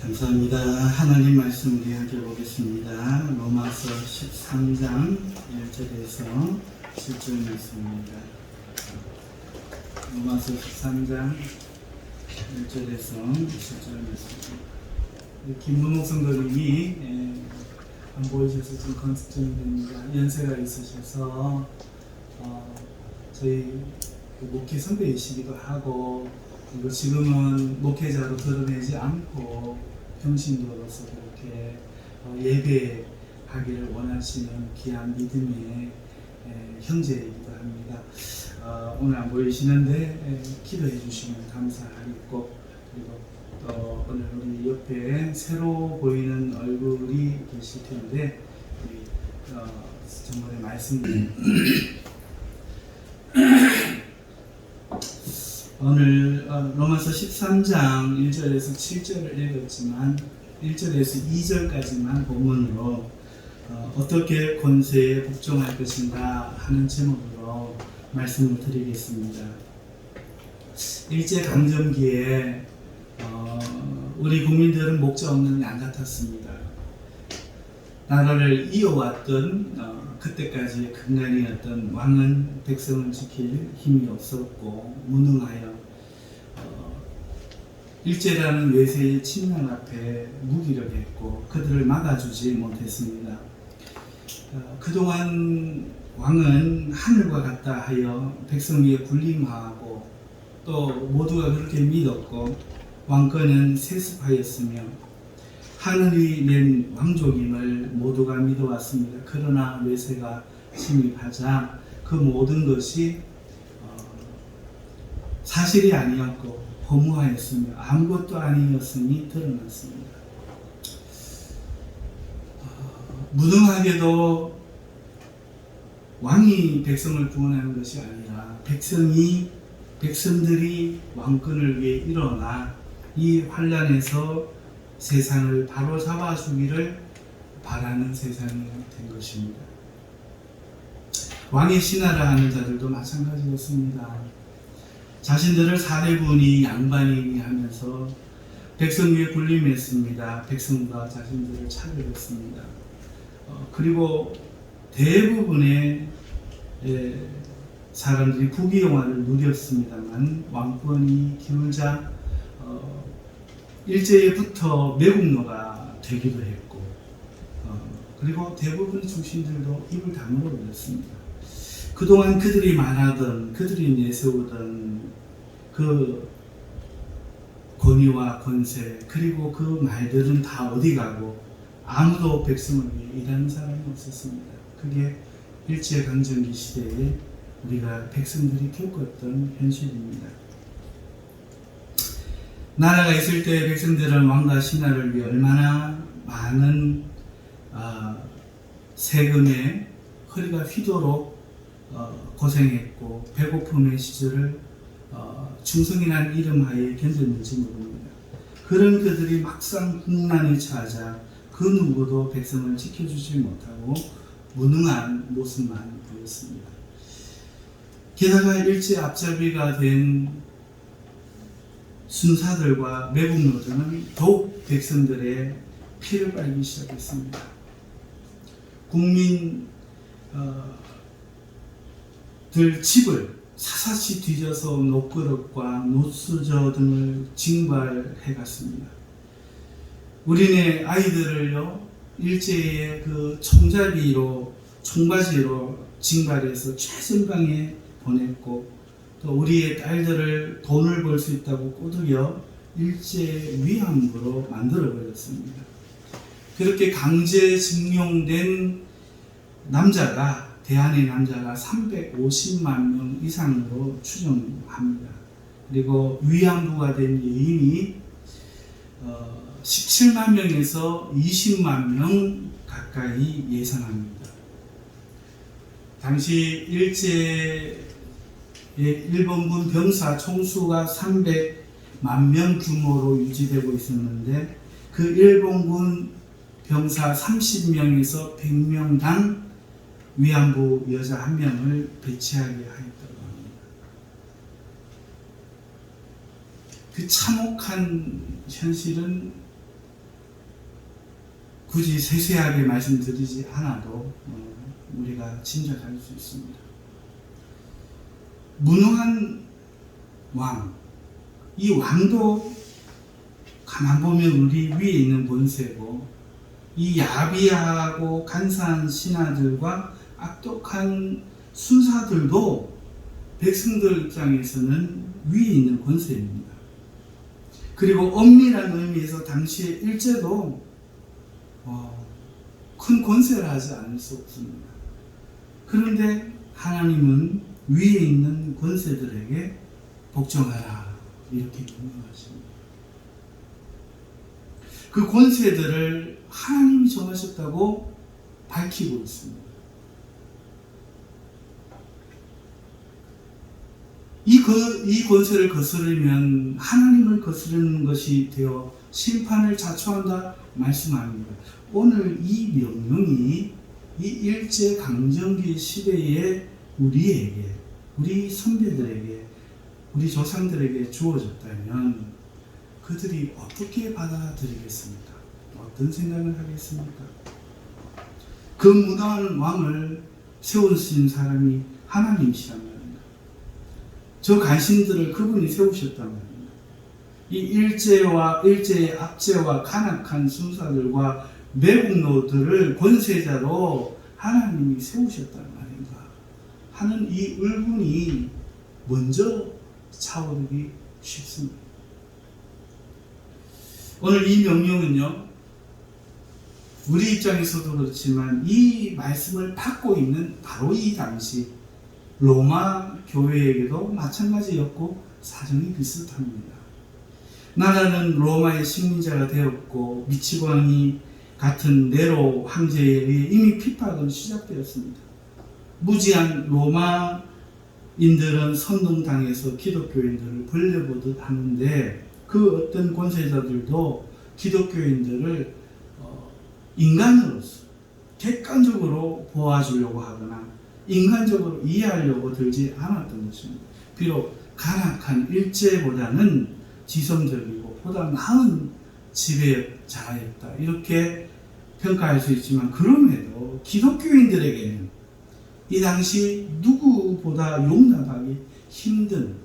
감사합니다. 하나님 말씀 우리 함께 보겠습니다. 로마서 13장 1절에서 7절 말씀입니다. 로마서 13장 1절에서 7절 말씀입니다. 김문옥 성도님이 안 보이셔서 좀 걱정이 됩니다. 연세가 있으셔서 저희 목회 선배이시기도 하고, 그리고 지금은 목회자로 드러내지 않고 평신도로서 그렇게 예배하기를 원하시는 귀한 믿음의 형제이기도 합니다. 오늘 안 보이시는데 기도해 주시면 감사하겠고, 그리고 또 오늘 우리 옆에 새로 보이는 얼굴이 계실 텐데 우리 정말의 말씀 오늘 로마서 13장 1절에서 7절을 읽었지만 1절에서 2절까지만 본문으로 어떻게 권세에 복종할 것인가 하는 제목으로 말씀을 드리겠습니다. 일제강점기에 우리 국민들은 목자 없는 양 같았습니다. 나라를 이어왔던 그때까지 근간이었던 왕은 백성을 지킬 힘이 없었고 무능하여 일제라는 외세의 침략 앞에 무기력했고 그들을 막아주지 못했습니다. 그동안 왕은 하늘과 같다 하여 백성 위에 군림하고 또 모두가 그렇게 믿었고 왕권은 세습하였으며 하늘이 낸 왕족임을 모두가 믿어왔습니다. 그러나 외세가 침입하자 그 모든 것이 사실이 아니었고 허무하였으며 아무것도 아니었음이 드러났습니다. 무능하게도 왕이 백성을 구원하는 것이 아니라 백성들이 왕권을 위해 일어나 이 환란에서 세상을 바로 잡아주기를 바라는 세상이 된 것입니다. 왕의 신하라 하는 자들도 마찬가지였습니다. 자신들을 사대부니 양반이니 하면서 백성 위에 군림했습니다. 백성과 자신들을 차별했습니다. 그리고 대부분의 사람들이 부귀영화를 누렸습니다만 왕권이 기울자 일제부터 매국노가 되기도 했고, 그리고 대부분의 중신들도 입을 다물어 버렸습니다. 그동안 그들이 말하던, 그들이 내세우던 그 권위와 권세, 그리고 그 말들은 다 어디 가고 아무도 백성을 위해 일하는 사람이 없었습니다. 그게 일제강점기 시대에 우리가 백성들이 겪었던 현실입니다. 나라가 있을 때 백성들은 왕과 신하를 위해 얼마나 많은 세금에 허리가 휘도록 고생했고 배고픔의 시절을 충성이라는 이름하에 견뎠는지 모릅니다. 그런 그들이 막상 국난에 처하자 그 누구도 백성을 지켜주지 못하고 무능한 모습만 보였습니다. 게다가 일제 앞잡이가 된 순사들과 매국노들은 더욱 백성들의 피를 빨기 시작했습니다. 국민들 집을 사사시 뒤져서 녹그릇과 노수저 등을 징발해 갔습니다. 우리네 아이들을요 일제의 그 총바지로 징발해서 최전방에 보냈고, 또 우리의 딸들을 돈을 벌 수 있다고 꼬드겨 일제 위안부로 만들어버렸습니다. 그렇게 강제징용된 남자가, 대한의 남자가 350만 명 이상으로 추정합니다. 그리고 위안부가 된 여인이 17만 명에서 20만 명 가까이 예상합니다. 당시 일본군 병사 총수가 300만 명 규모로 유지되고 있었는데 그 일본군 병사 30명에서 100명당 위안부 여자 1명을 배치하게 하였다고 합니다. 그 참혹한 현실은 굳이 세세하게 말씀드리지 않아도 우리가 짐작할 수 있습니다. 무능한 왕, 이 왕도 가만 보면 우리 위에 있는 권세고, 이 야비하고 간사한 신하들과 악독한 순사들도 백성들 입장에서는 위에 있는 권세입니다. 그리고 엄밀한 의미에서 당시의 일제도 큰 권세라 하지 않을 수 없습니다. 그런데 하나님은 위에 있는 권세들에게 복종하라 이렇게 명령하십니다. 그 권세들을 하나님이 정하셨다고 밝히고 있습니다. 이 권세를 거스르면 하나님을 거스르는 것이 되어 심판을 자초한다 말씀합니다. 오늘 이 명령이 이 일제강점기 시대에 우리에게, 우리 선배들에게, 우리 조상들에게 주어졌다면 그들이 어떻게 받아들이겠습니까? 어떤 생각을 하겠습니까? 그 무능한 왕을 세우신 사람이 하나님이시란 말입니다. 저 간신들을 그분이 세우셨단 말입니다. 이 일제의 압제와 간악한 순사들과 매국노들을 권세자로 하나님이 세우셨단 말인가 하는 이 의문이 먼저 차오르기 쉽습니다. 오늘 이 명령은요, 우리 입장에서도 그렇지만 이 말씀을 받고 있는 바로 이 당시 로마 교회에게도 마찬가지였고 사정이 비슷합니다. 나라는 로마의 식민자가 되었고 미치광이 같은 네로 황제에 의해 이미 핍박은 시작되었습니다. 무지한 로마인들은 선동당해서 기독교인들을 벌려보듯 하는데 그 어떤 권세자들도 기독교인들을 인간으로서 객관적으로 보아주려고 하거나 인간적으로 이해하려고 들지 않았던 것입니다. 비록 간악한 일제보다는 지성적이고 보다 나은 지배자였다 이렇게 평가할 수 있지만, 그럼에도 기독교인들에게는 이 당시 누구보다 용납하기 힘든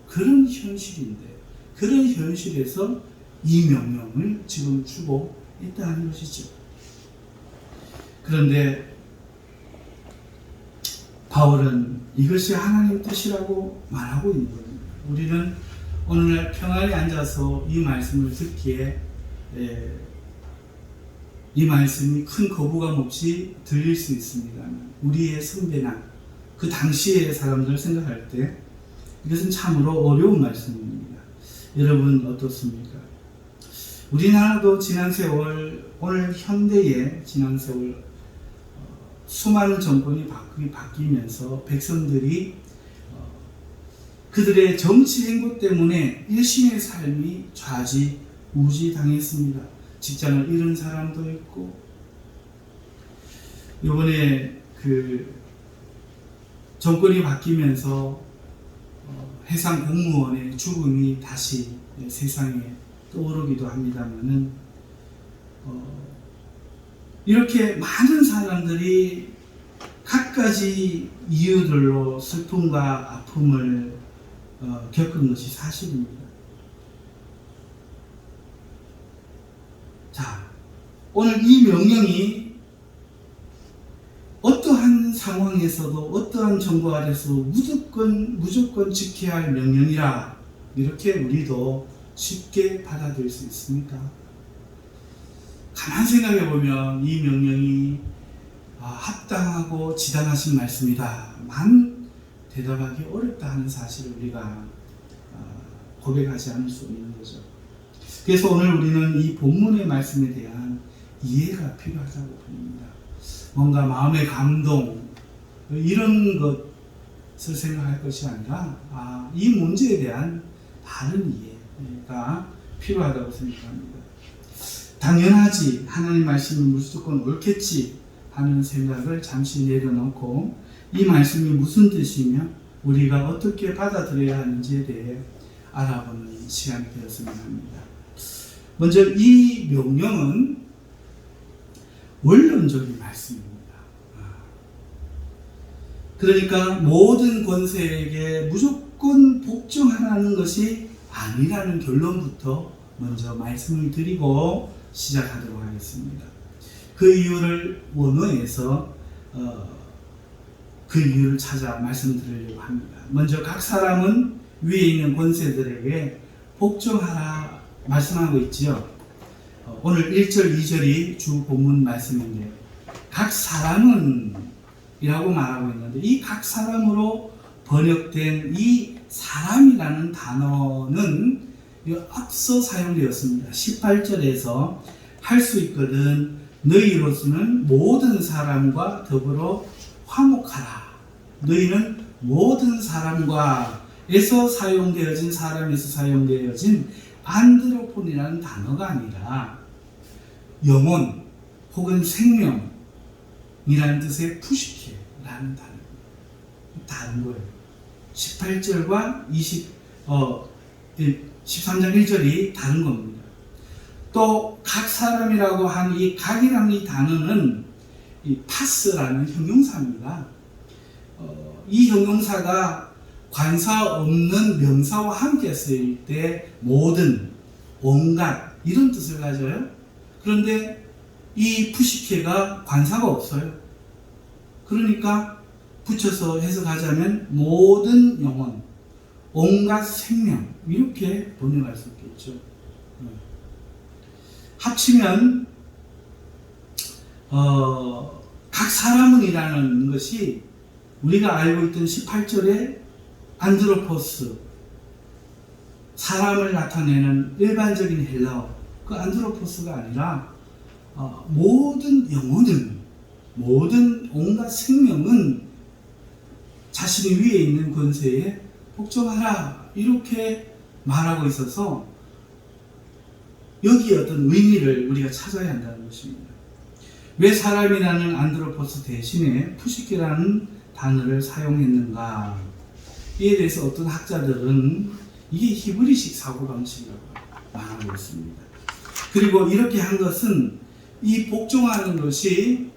그런 현실인데, 그런 현실에서 이 명령을 지금 주고 있다는 것이죠. 그런데 바울은 이것이 하나님 뜻이라고 말하고 있는 겁니다. 우리는 오늘날 평안히 앉아서 이 말씀을 듣기에 이 말씀이 큰 거부감 없이 들릴 수 있습니다만, 우리의 선배나 그 당시의 사람들 생각할 때 이것은 참으로 어려운 말씀입니다. 여러분 어떻습니까? 우리나라도 지난 세월, 오늘 현대의 지난 세월 수많은 정권이 바뀌면서 백성들이 그들의 정치 행보 때문에 일신의 삶이 좌지우지당했습니다. 직장을 잃은 사람도 있고, 이번에 그 정권이 바뀌면서 해상 공무원의 죽음이 다시 세상에 떠오르기도 합니다만은 이렇게 많은 사람들이 갖가지 이유들로 슬픔과 아픔을 겪은 것이 사실입니다. 자, 오늘 이 명령이 어떠한 상황에서도 어떠한 정부 아래서 무조건 지켜야 할 명령이라 이렇게 우리도 쉽게 받아들일 수 있습니까? 가만 생각해 보면 이 명령이 합당하고 지당하신 말씀이다만 대답하기 어렵다 하는 사실을 우리가 고백하지 않을 수 없는 거죠. 그래서 오늘 우리는 이 본문의 말씀에 대한 이해가 필요하다고 봅니다. 뭔가 마음의 감동 이런 것을 생각할 것이 아니라 이 문제에 대한 바른 이해가 필요하다고 생각합니다. 당연하지, 하나님 말씀이 무조건 옳겠지 하는 생각을 잠시 내려놓고 이 말씀이 무슨 뜻이며 우리가 어떻게 받아들여야 하는지에 대해 알아보는 시간이 되었으면 합니다. 먼저 이 명령은 원론적인 말씀입니다. 그러니까 모든 권세에게 무조건 복종하라는 것이 아니라는 결론부터 먼저 말씀을 드리고 시작하도록 하겠습니다. 그 이유를 원어에서 그 이유를 찾아 말씀드리려고 합니다. 먼저 각 사람은 위에 있는 권세들에게 복종하라 말씀하고 있지요. 오늘 1절, 2절이 주 본문 말씀인데 각 사람은 이라고 말하고 있는데 이 각 사람으로 번역된 이 사람이라는 단어는 앞서 사용되었습니다. 18절에서 할 수 있거든 너희로서는 모든 사람과 더불어 화목하라. 너희는 모든 사람과 에서 사용되어진 사람에서 사용되어진 안드로폰이라는 단어가 아니라 영혼 혹은 생명이라는 뜻의 푸시케라는 단어입니다. 다른 거예요. 18절과 13장 1절이 다른 겁니다. 또 각 사람이라고 한 이 각이라는 이 단어는 이 파스라는 형용사입니다. 이 형용사가 관사 없는 명사와 함께 쓰일 때 모든, 온갖 이런 뜻을 가져요. 그런데 이 푸시케가 관사가 없어요. 그러니까 붙여서 해석하자면 모든 영혼, 온갖 생명 이렇게 번역할 수 있겠죠. 합치면 각 사람은이라는 것이 우리가 알고 있던 18절의 안드로포스 사람을 나타내는 일반적인 헬라어 그 안드로포스가 아니라 모든 영혼은 모든 온갖 생명은 자신이 위에 있는 권세에 복종하라 이렇게 말하고 있어서 여기에 어떤 의미를 우리가 찾아야 한다는 것입니다. 왜 사람이라는 안드로포스 대신에 푸시케라는 단어를 사용했는가? 이에 대해서 어떤 학자들은 이게 히브리식 사고방식이라고 말하고 있습니다. 그리고 이렇게 한 것은 이 복종하는 것이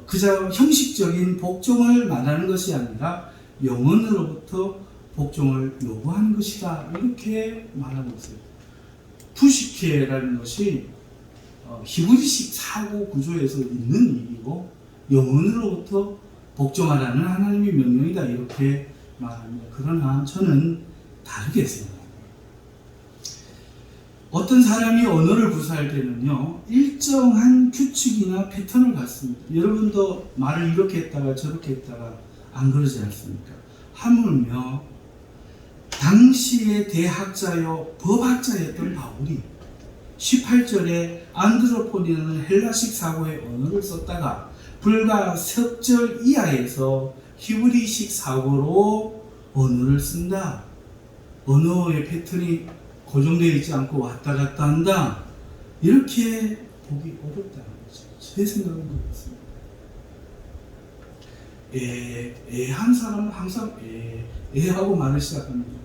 그저 형식적인 복종을 말하는 것이 아니라 영혼으로부터 복종을 요구하는 것이다 이렇게 말하고 있어요. 푸시케라는 것이 히브리식 사고 구조에서 있는 일이고 영혼으로부터 복종하라는 하나님의 명령이다 이렇게 말합니다. 그러나 저는 다르게 생각합니다. 어떤 사람이 언어를 구사할 때는요 일정한 규칙이나 패턴을 갖습니다. 여러분도 말을 이렇게 했다가 저렇게 했다가 안 그러지 않습니까? 하물며 당시의 대학자요 법학자였던 바울이 18절에 안드로폰이라는 헬라식 사고의 언어를 썼다가 불과 석 절 이하에서 히브리식 사고로 언어를 쓴다. 언어의 패턴이 고정되어 있지 않고 왔다 갔다 한다. 이렇게 보기 어렵다는 거죠. 제 생각은 그렇습니다. 한 사람은 항상 하고 말을 시작합니다.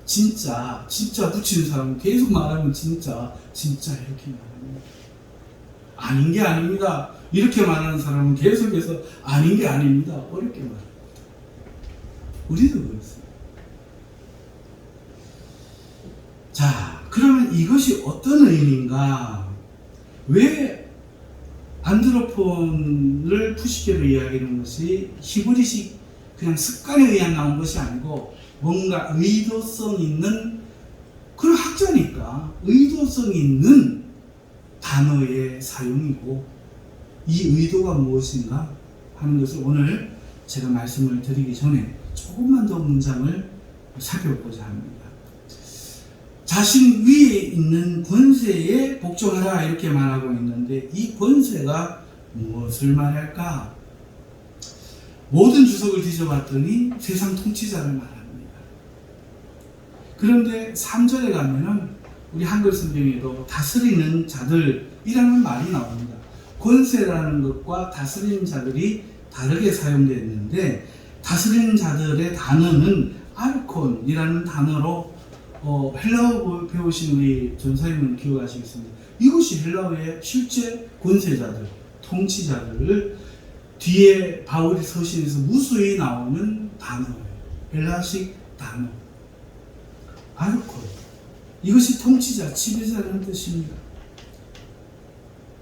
진짜 붙이는 사람은 계속 말하면 진짜 이렇게 말합니다. 아닌 게 아닙니다. 이렇게 말하는 사람은 계속해서 아닌 게 아닙니다. 어렵게 말합니다. 우리도 그렇습니다. 자, 그러면 이것이 어떤 의미인가? 왜 안드로폰을 푸시케로 이야기하는 것이 히브리식 그냥 습관에 의한 나온 것이 아니고 뭔가 의도성 있는 그런 학자니까 의도성 있는 단어의 사용이고 이 의도가 무엇인가 하는 것을 오늘 제가 말씀을 드리기 전에 조금만 더 문장을 살펴보고자 합니다. 자신 위에 있는 권세에 복종하라 이렇게 말하고 있는데 이 권세가 무엇을 말할까? 모든 주석을 뒤져봤더니 세상 통치자를 말합니다. 그런데 3절에 가면은 우리 한글 성경에도 다스리는 자들이라는 말이 나옵니다. 권세라는 것과 다스리는 자들이 다르게 사용되어 있는데 다스리는 자들의 단어는 아르콘이라는 단어로 헬라어 배우신 우리 전사님은 기억하시겠습니다. 이것이 헬라어의 실제 권세자들, 통치자들을 뒤에 바울이 서신에서 무수히 나오는 단어예요. 헬라식 단어. 아르콘. 이것이 통치자, 지배자라는 뜻입니다.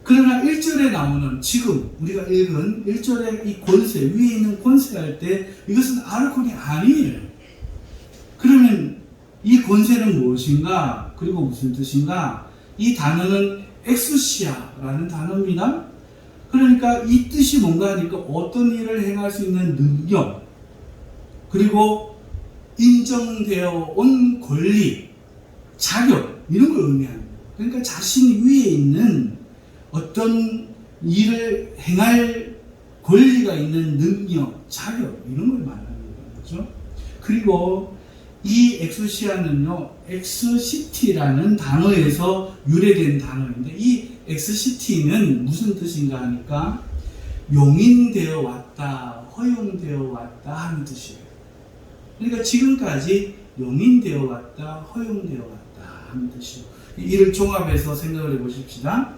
그러나 1절에 나오는 지금 우리가 읽은 1절의 이 권세, 위에 있는 권세할 때 이것은 아르콘이 아니에요. 그러면 이 권세는 무엇인가? 그리고 무슨 뜻인가? 이 단어는 엑스시아라는 단어입니다. 그러니까 이 뜻이 뭔가 하니까 어떤 일을 행할 수 있는 능력, 그리고 인정되어 온 권리, 자격, 이런 걸 의미합니다. 그러니까 자신 위에 있는 어떤 일을 행할 권리가 있는 능력, 자격, 이런 걸 말하는 거죠. 그리고 이 엑스시아는요, 엑스시티라는 단어에서 유래된 단어인데, 이 엑스시티는 무슨 뜻인가 하니까 용인되어 왔다, 허용되어 왔다 하는 뜻이에요. 그러니까 지금까지 용인되어 왔다, 허용되어 왔다 하는 뜻이에요. 이를 종합해서 생각을 해보십시다.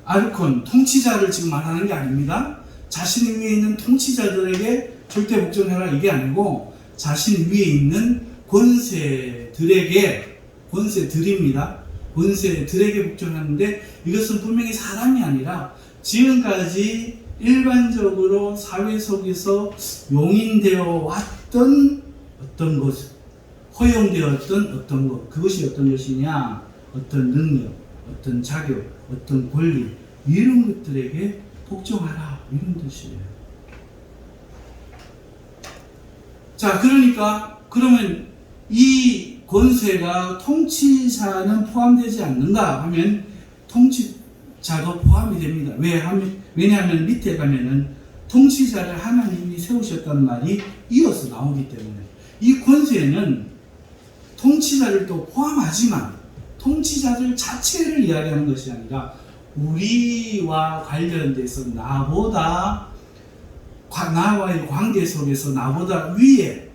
아르콘, 통치자를 지금 말하는 게 아닙니다. 자신 위에 있는 통치자들에게 절대 복종해라 이게 아니고 자신 위에 있는 권세들에게, 권세들입니다. 권세들에게 복종하는데 이것은 분명히 사람이 아니라 지금까지 일반적으로 사회 속에서 용인되어 왔던 어떤 것, 허용되었던 어떤 것, 그것이 어떤 것이냐, 어떤 능력, 어떤 자격, 어떤 권리, 이런 것들에게 복종하라, 이런 뜻이에요. 자, 그러면 이 권세가 통치자는 포함되지 않는가 하면 통치자도 포함이 됩니다. 왜냐하면 밑에 가면은 통치자를 하나님이 세우셨다는 말이 이어서 나오기 때문에 이 권세는 통치자를 또 포함하지만 통치자들 자체를 이야기하는 것이 아니라 우리와 관련돼서 나와의 관계 속에서 나보다 위에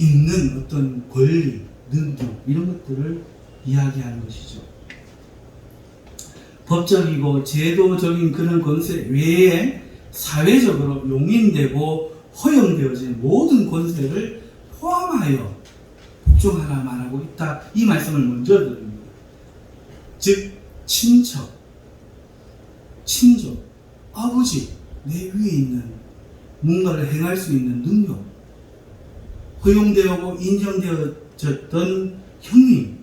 있는 어떤 권리, 능력 이런 것들을 이야기하는 것이죠. 법적이고 제도적인 그런 권세 외에 사회적으로 용인되고 허용되어진 모든 권세를 포함하여 복종하라 말하고 있다. 이 말씀을 먼저 드립니다. 즉 친척, 친족, 아버지, 내 위에 있는 뭔가를 행할 수 있는 능력, 허용되고 인정되어졌던 형님,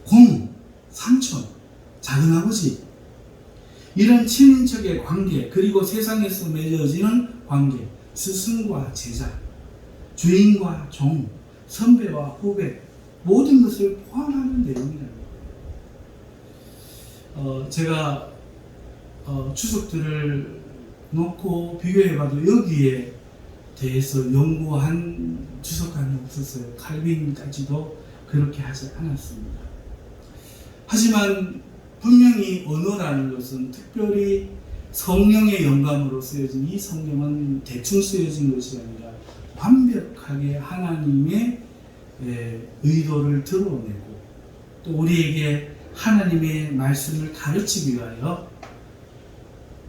고모, 삼촌, 작은아버지, 이런 친인척의 관계, 그리고 세상에서 맺어지는 관계, 스승과 제자, 주인과 종, 선배와 후배, 모든 것을 포함하는 내용이라는 거예요. 제가 주석들을 놓고 비교해봐도 여기에 대해서 연구한 주석관이 없었어요. 칼빈까지도 그렇게 하지 않았습니다. 하지만 분명히 언어라는 것은 특별히 성령의 영감으로 쓰여진 이 성경은 대충 쓰여진 것이 아니라 완벽하게 하나님의 의도를 드러내고 또 우리에게 하나님의 말씀을 가르치기 위하여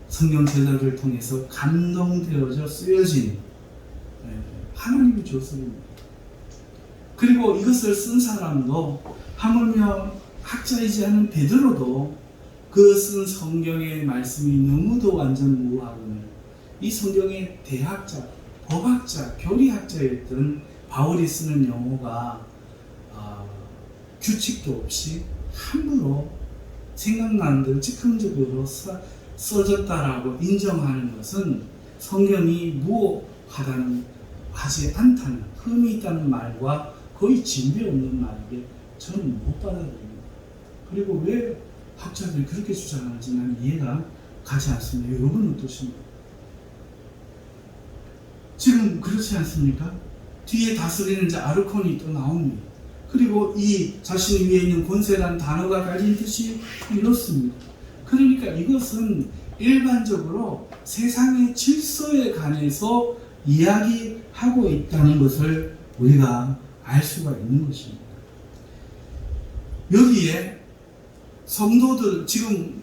성경 제자들을 통해서 감동되어져 쓰여진 하나님의 조서입니다. 그리고 이것을 쓴 사람도 하물며 학자이지 않은 베드로도 그 쓴 성경의 말씀이 너무도 완전 무하고는 이 성경의 대학자, 법학자, 교리학자였던 바울이 쓰는 용어가 규칙도 없이 함부로 생각나는 대로 즉흥적으로 써졌다라고 인정하는 것은 성경이 무하다는, 하지 않다는, 흠이 있다는 말과 거의 진배 없는 말이기에 저는 못 받아들입니다. 그리고 왜 학자들이 그렇게 주장하는지 나는 이해가 가지 않습니다. 여러분은 어떠십니까? 지금 그렇지 않습니까? 뒤에 다스리는 자 아르콘이 또 나옵니다. 그리고 이 자신 위에 있는 권세라는 단어가 가진 뜻이 이렇습니다. 그러니까 이것은 일반적으로 세상의 질서에 관해서 이야기하고 있다는 것을 우리가 알 수가 있는 것입니다. 여기에 성도들, 지금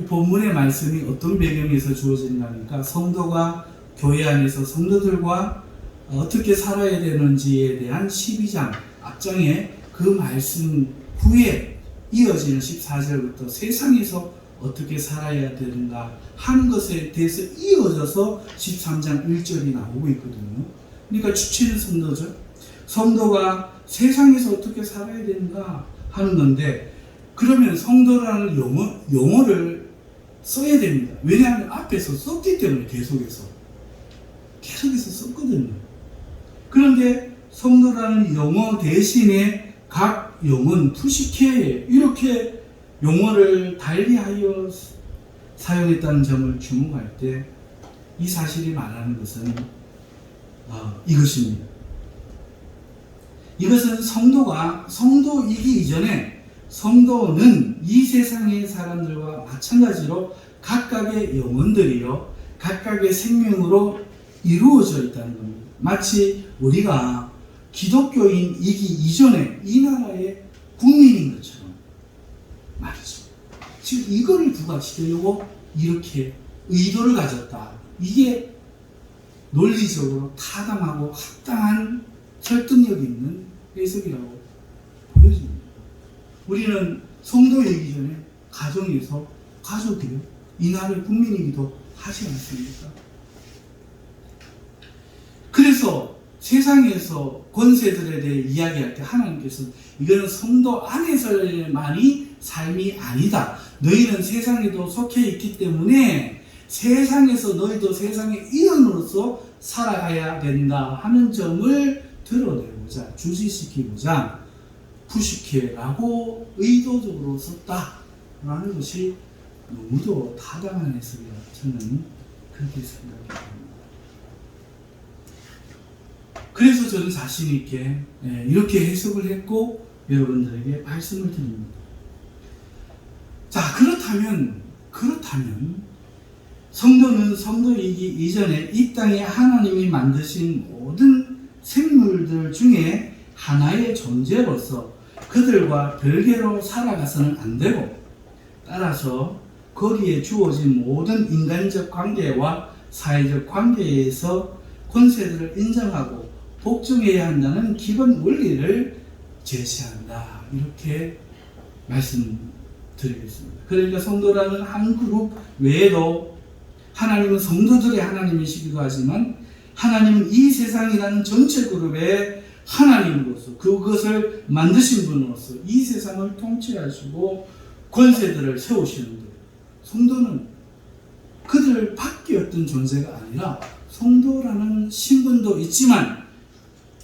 본문의 말씀이 어떤 배경에서 주어진가 하니까 성도가 교회 안에서 성도들과 어떻게 살아야 되는지에 대한 12장 앞장에 그 말씀 후에 이어지는 14절부터 세상에서 어떻게 살아야 되는가 하는 것에 대해서 이어져서 13장 1절이 나오고 있거든요. 그러니까 주체는 성도죠. 성도가 세상에서 어떻게 살아야 되는가 하는 건데, 그러면 성도라는 용어를 써야 됩니다. 왜냐하면 앞에서 썼기 때문에 계속해서 썼거든요. 그런데 성도라는 용어 대신에 각 용은 푸시케 이렇게 용어를 달리하여 사용했다는 점을 주목할 때 이 사실이 말하는 것은 이것입니다. 이것은 성도이기 이전에 성도는 이 세상의 사람들과 마찬가지로 각각의 영혼들이요, 각각의 생명으로 이루어져 있다는 겁니다. 마치 우리가 기독교인이기 이전에 이 나라의 국민인 것처럼 말이죠. 지금 이거를 부각시키려고 이렇게 의도를 가졌다. 이게 논리적으로 타당하고 합당한 설득력 있는 해석이라고 보여집니다. 우리는 성도이기 전에 가정에서 가족이요, 이 나라의 국민이기도 하지 않습니까? 그래서 세상에서 권세들에 대해 이야기할 때 하나님께서 이거는 성도 안에서만이 삶이 아니다. 너희는 세상에도 속해 있기 때문에 세상에서 너희도 세상의 일원으로서 살아가야 된다 하는 점을 드러내고자, 주지시키고자 푸시케라고 의도적으로 썼다라는 것이 너무도 타당한 해석이라 저는 그렇게 생각합니다. 그래서 저는 자신 있게 이렇게 해석을 했고 여러분들에게 말씀을 드립니다. 자, 그렇다면 성도는 성도이기 이전에 이 땅에 하나님이 만드신 모든 생물들 중에 하나의 존재로서 그들과 별개로 살아가서는 안 되고, 따라서 거기에 주어진 모든 인간적 관계와 사회적 관계에서 권세들을 인정하고 복종해야 한다는 기본 원리를 제시한다. 이렇게 말씀드리겠습니다. 그러니까 성도라는 한 그룹 외에도 하나님은 성도들의 하나님이시기도 하지만 하나님은 이 세상이라는 전체 그룹의 하나님으로서, 그것을 만드신 분으로서 이 세상을 통치하시고 권세들을 세우시는데, 성도는 그들 밖에 어떤 존재가 아니라 성도라는 신분도 있지만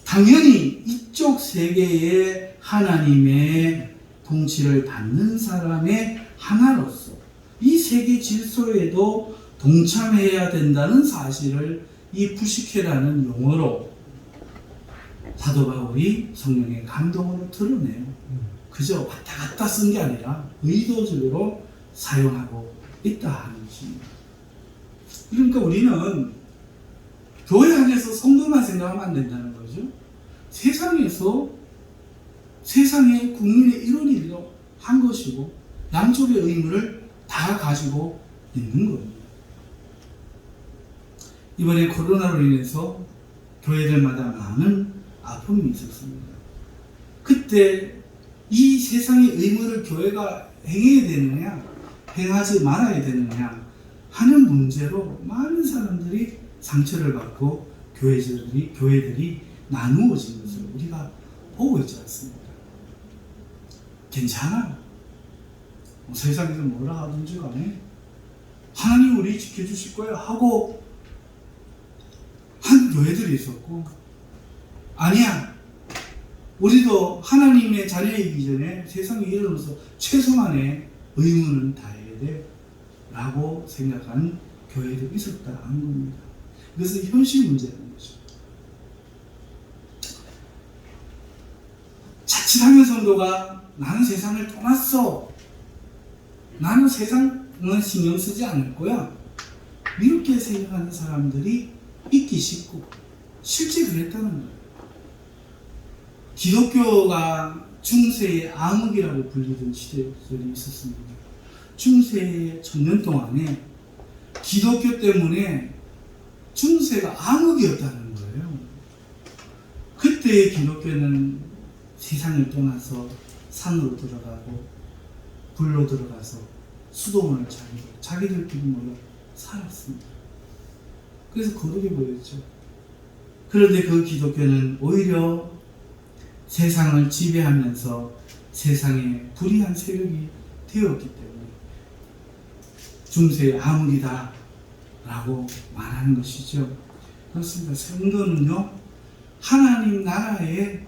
당연히 이쪽 세계의 하나님의 통치를 받는 사람의 하나로서 이 세계 질서에도 동참해야 된다는 사실을 이 푸시케라는 용어로 사도 바울이 성령의 감동으로 드러내요. 그저 왔다 갔다 쓴 게 아니라 의도적으로 사용하고 있다 하는 것입니다. 그러니까 우리는 교회 안에서 성도만 생각하면 안 된다는 거죠. 세상에서 세상의 국민의 일원이기도 한 것이고 양쪽의 의무를 다 가지고 있는 겁니다. 이번에 코로나로 인해서 교회들마다 많은 아픔이 있었습니다. 그때 이 세상의 의무를 교회가 행해야 되느냐, 행하지 말아야 되느냐 하는 문제로 많은 사람들이 상처를 받고 교회들이 나누어진 것을 우리가 보고 있지 않습니까? 괜찮아. 세상에서 뭐라 하든지 간에 하나님 우리 지켜주실 거야 하고 한 교회들이 있었고, 아니야, 우리도 하나님의 자녀이기 전에 세상의 일원으로서 최소한의 의무는 다해야 돼 라고 생각하는 교회들이 있었다 하는 겁니다. 이것은 현실 문제라는 거죠. 자칫하면 성도가 나는 세상을 떠났어, 나는 세상은 신경 쓰지 않을 거야, 이렇게 생각하는 사람들이 있기 쉽고 실제 그랬다는 거예요. 기독교가 중세의 암흑이라고 불리던 시대들이 있었습니다. 중세의 1000년 동안에 기독교 때문에 중세가 암흑이었다는 거예요. 그때의 기독교는 세상을 떠나서 산으로 들어가고 불로 들어가서 수도원을 차리고 자기들끼리 모여 살았습니다. 그래서 거룩해 보였죠. 그런데 그 기독교는 오히려 세상을 지배하면서 세상에 불의한 세력이 되었기 때문에 중세의 암흑이다 라고 말하는 것이죠. 그렇습니다. 성도는요, 하나님 나라의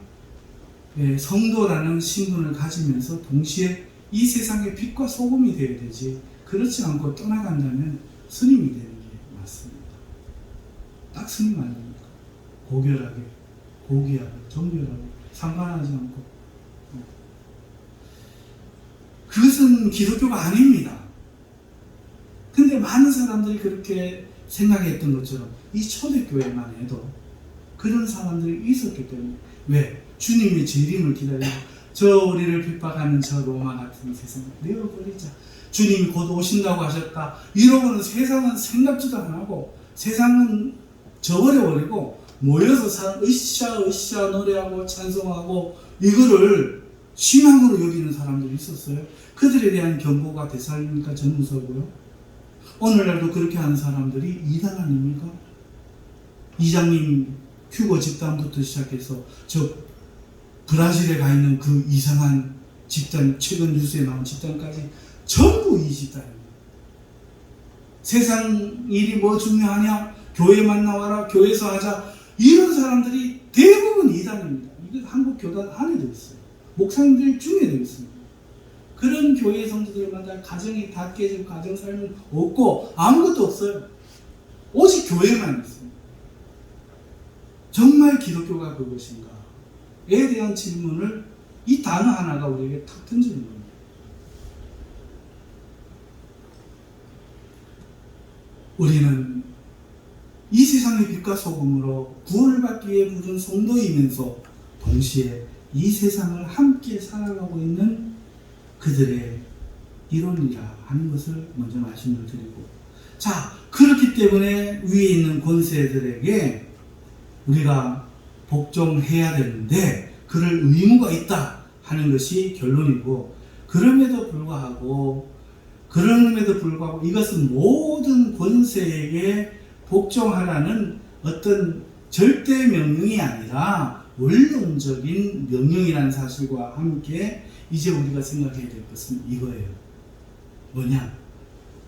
성도라는 신분을 가지면서 동시에 이 세상의 빛과 소금이 되어야 되지, 그렇지 않고 떠나간다면 스님이 되는 게 맞습니다. 딱 스님 아닙니까? 고결하게, 고귀하게, 정결하게, 상관하지 않고. 그것은 기독교가 아닙니다. 근데 많은 사람들이 그렇게 생각했던 것처럼 이 초대교회만 해도 그런 사람들이 있었기 때문에, 왜? 주님의 재림을 기다리고 저 우리를 핍박하는 저 로마 같은 세상을 내어버리자. 주님이 곧 오신다고 하셨다. 이러고는 세상은 생각지도 안 하고 세상은 저버려버리고 모여서 으쌰으쌰 노래하고 찬송하고 이거를 신앙으로 여기는 사람들이 있었어요. 그들에 대한 경고가 대살입니까? 전무서고요. 오늘날도 그렇게 하는 사람들이 이단 아닙니까? 이장님 큐버 집단부터 시작해서 저 브라질에 가 있는 그 이상한 집단, 최근 뉴스에 나온 집단까지 전부 이 집단입니다. 세상 일이 뭐 중요하냐? 교회만 나와라, 교회에서 하자. 이런 사람들이 대부분 이단입니다. 이게 한국 교단 안에도 있어요. 목사님들 중에도 있습니다. 그런 교회 성도들마다 가정이 다 깨지고 가정 삶은 없고 아무것도 없어요. 오직 교회만 있습니다. 정말 기독교가 그것인가? 에 대한 질문을 이 단어 하나가 우리에게 탁 던지는 겁니다. 우리는 이 세상의 빛과 소금으로 구원을 받기 위해 부른 성도이면서 동시에 이 세상을 함께 살아가고 있는 그들의 일원이라 하는 것을 먼저 말씀을 드리고, 자, 그렇기 때문에 위에 있는 권세들에게 우리가 복종해야 되는데 그럴 의무가 있다 하는 것이 결론이고, 그럼에도 불구하고 이것은 모든 권세에게 복종하라는 어떤 절대 명령이 아니라 원론적인 명령이라는 사실과 함께 이제 우리가 생각해야 될 것은 이거예요. 뭐냐?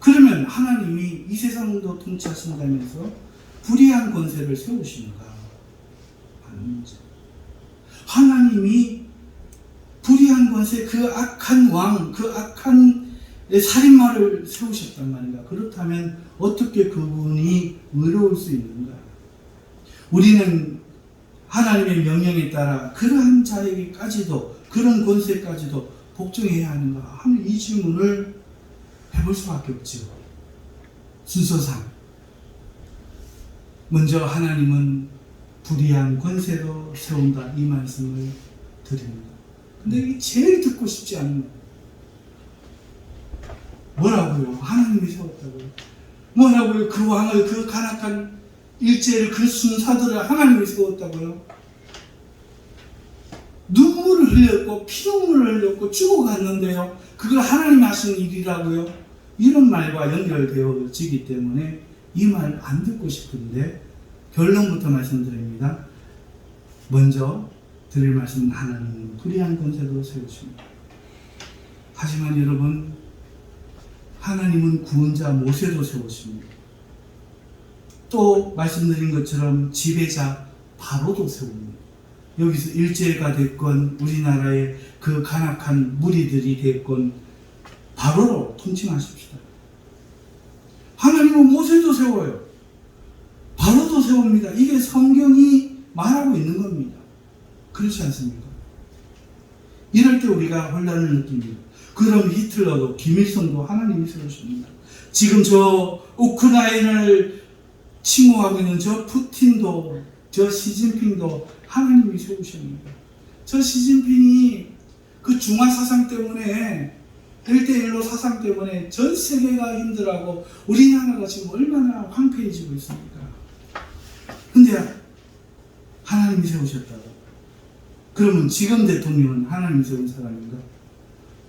그러면 하나님이 이 세상도 통치하신다면서 불의한 권세를 세우시는가 하는 문제. 하나님이 불의한 권세, 그 악한 왕, 그 악한 살인마를 세우셨단 말인가? 그렇다면 어떻게 그분이 의로울 수 있는가? 우리는 하나님의 명령에 따라 그러한 자에게까지도, 그런 권세까지도 복종해야 하는가 하는 이 질문을 해볼 수밖에 없죠. 순서상 먼저 하나님은 불의한 권세도 세운다, 이 말씀을 드립니다. 근데 이게 제일 듣고 싶지 않은 거예요. 뭐라고요? 하나님이 세웠다고요? 뭐라고요? 그 왕을, 그 간악한 일제를, 그 순사들을 하나님이 세웠다고요? 눈물을 흘렸고 피눈물을 흘렸고 죽어갔는데요, 그걸 하나님이 하신 일이라고요? 이런 말과 연결되어지기 때문에 이 말 안 듣고 싶은데 결론부터 말씀드립니다. 먼저 드릴 말씀은 하나님은 불의한 권세도 세우십니다. 하지만 여러분, 하나님은 구원자 모세도 세우십니다. 또 말씀드린 것처럼 지배자 바로도 세웁니다. 여기서 일제가 됐건 우리나라의 그 간악한 무리들이 됐건 바로로 통칭하십시다. 하나님은 모세도 세워요. 바로도 세웁니다. 이게 성경이 말하고 있는 겁니다. 그렇지 않습니까? 이럴 때 우리가 혼란을 느낍니다. 그럼 히틀러도 김일성도 하나님이 세우십니다. 지금 저 우크라이나를 침공하고 있는 저 푸틴도, 저 시진핑도 하나님이 세우십니다. 저 시진핑이 그 중화 사상 때문에 1대1로 사상 때문에 전 세계가 힘들어하고 우리나라가 지금 얼마나 황폐해지고 있습니까? 근데 하나님이 세우셨다고. 그러면 지금 대통령은 하나님이 세운 사람인가?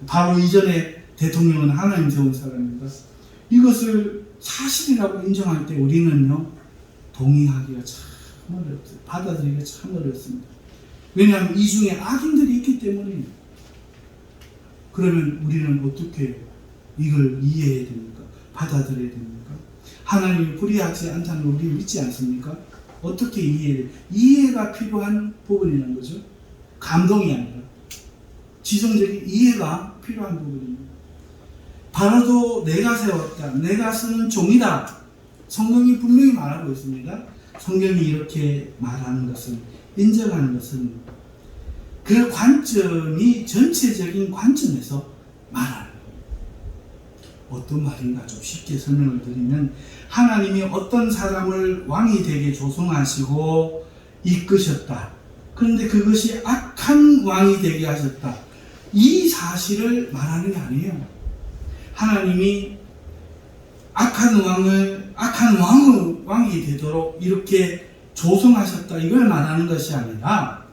바로 이전에 대통령은 하나님 세운 사람인가? 이것을 사실이라고 인정할 때 우리는요, 동의하기가 참 어렵습니다. 받아들이기가 참 어렵습니다. 왜냐하면 이 중에 악인들이 있기 때문에. 그러면 우리는 어떻게 이걸 이해해야 됩니까? 받아들여야 됩니까? 하나님이 불의하지 않다는 걸 우리 믿지 않습니까? 어떻게 이해해야 돼요? 이해가 필요한 부분이라는 거죠. 감동이 아니라 지성적인 이해가 필요한 부분입니다. 바로도 내가 세웠다. 내가 쓰는 종이다. 성경이 분명히 말하고 있습니다. 성경이 이렇게 말하는 것은, 인정하는 것은 그 관점이 전체적인 관점에서 말하는 거예요. 어떤 말인가 좀 쉽게 설명을 드리면, 하나님이 어떤 사람을 왕이 되게 조성하시고 이끄셨다. 그런데 그것이 악한 왕이 되게 하셨다. 이 사실을 말하는 게 아니에요. 하나님이 악한 왕이 되도록 이렇게 조성하셨다. 이걸 말하는 것이 아니라,